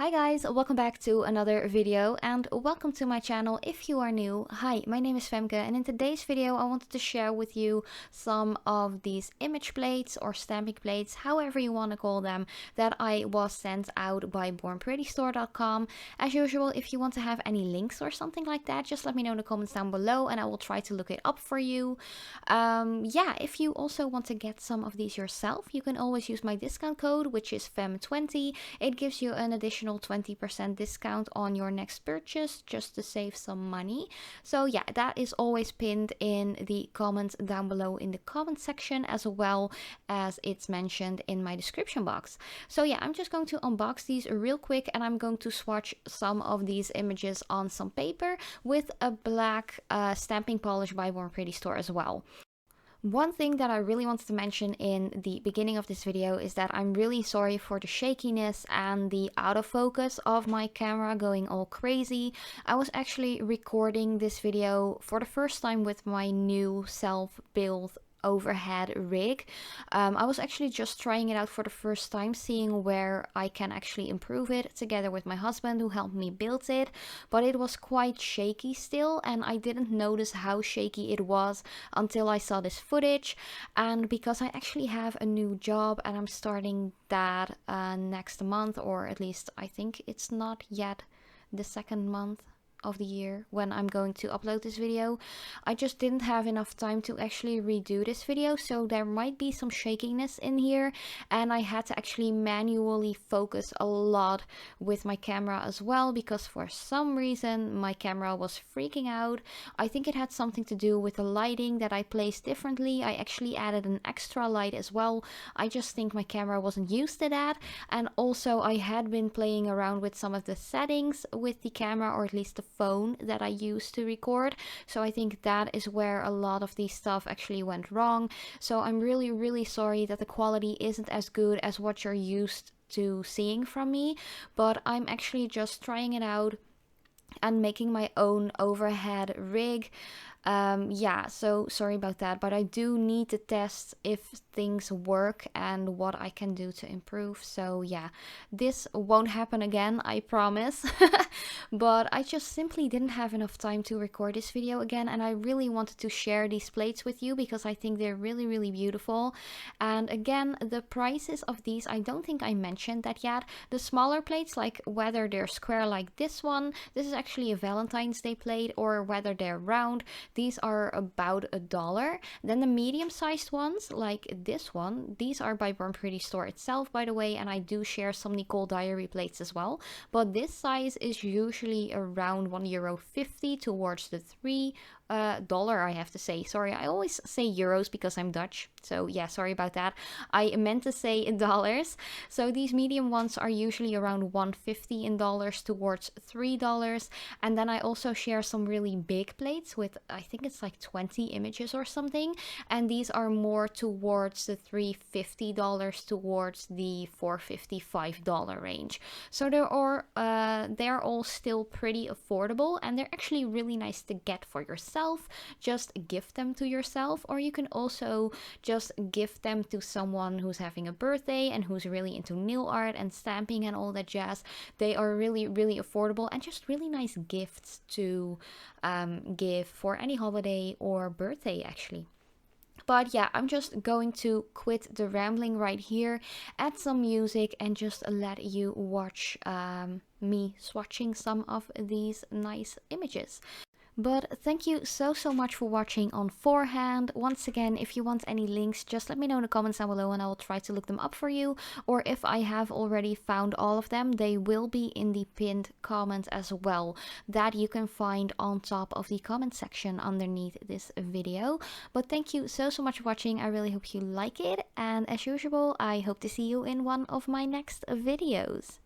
Hi guys, welcome back to another video and welcome to my channel if you are new. Hi, my name is Femke and in today's video I wanted to share with you some of these image plates or stamping plates, however you want to call them, that I was sent out by bornprettystore.com. As usual, if you want to have any links or something like that, just let me know in the comments down below and I will try to look it up for you. Yeah, if you also want to get some of these yourself, you can always use my discount code, which is FEM20. It gives you an additional 20% discount on your next purchase just to save some money. So yeah, that is always pinned in the comments down below in the comment section, as well as it's mentioned in my description box. So yeah, I'm just going to unbox these real quick and I'm going to swatch some of these images on some paper with a black stamping polish by Born Pretty Store as well. One thing that I really wanted to mention in the beginning of this video is that I'm really sorry for the shakiness and the out of focus of my camera going all crazy. I was actually recording this video for the first time with my new self-built overhead rig. I was actually just trying it out for the first time, seeing where I can actually improve it together with my husband who helped me build it, but it was quite shaky still and I didn't notice how shaky it was until I saw this footage. And because I actually have a new job and I'm starting that next month, or at least I think it's not yet the second month of the year when I'm going to upload this video, I just didn't have enough time to actually redo this video, so there might be some shakiness in here and I had to actually manually focus a lot with my camera as well, because for some reason my camera was freaking out. I think it had something to do with the lighting that I placed differently. I actually added an extra light as well. I just think my camera wasn't used to that, and also I had been playing around with some of the settings with the camera, or at least the phone that I used to record. So I think that is where a lot of these stuff actually went wrong. So I'm really sorry that the quality isn't as good as what you're used to seeing from me, but I'm actually just trying it out and making my own overhead rig. Yeah, so sorry about that, but I do need to test if things work and what I can do to improve. So yeah, this won't happen again, I promise. But I just simply didn't have enough time to record this video again, and I really wanted to share these plates with you because I think they're really beautiful. And again, the prices of these, I don't think I mentioned that yet. The smaller plates, like whether they're square like this one, this is actually a Valentine's Day plate, or whether they're round, these are about $1. Then the medium-sized ones, like this one, these are by Born Pretty Store itself, by the way, and I do share some Nicole Diary plates as well. But this size is usually around €1.50 towards the $3 I have to say. Sorry, I always say euros because I'm Dutch. So yeah, sorry about that. I meant to say dollars. So these medium ones are usually around $1.50 in dollars towards $3. And then I also share some really big plates with, I think it's like 20 images or something. And these are more towards the $3.50 towards the $4.55 range. So they're all still pretty affordable and they're actually really nice to get for yourself. Just gift them to yourself, or you can also just gift them to someone who's having a birthday and who's really into nail art and stamping and all that jazz. They are really affordable and just really nice gifts to give for any holiday or birthday actually. But yeah, I'm just going to quit the rambling right here, add some music, and just let you watch me swatching some of these nice images. But thank you so much for watching on forehand. Once again, if you want any links, just let me know in the comments down below and I will try to look them up for you. Or if I have already found all of them, they will be in the pinned comment as well, that you can find on top of the comment section underneath this video. But thank you so much for watching. I really hope you like it. And as usual, I hope to see you in one of my next videos.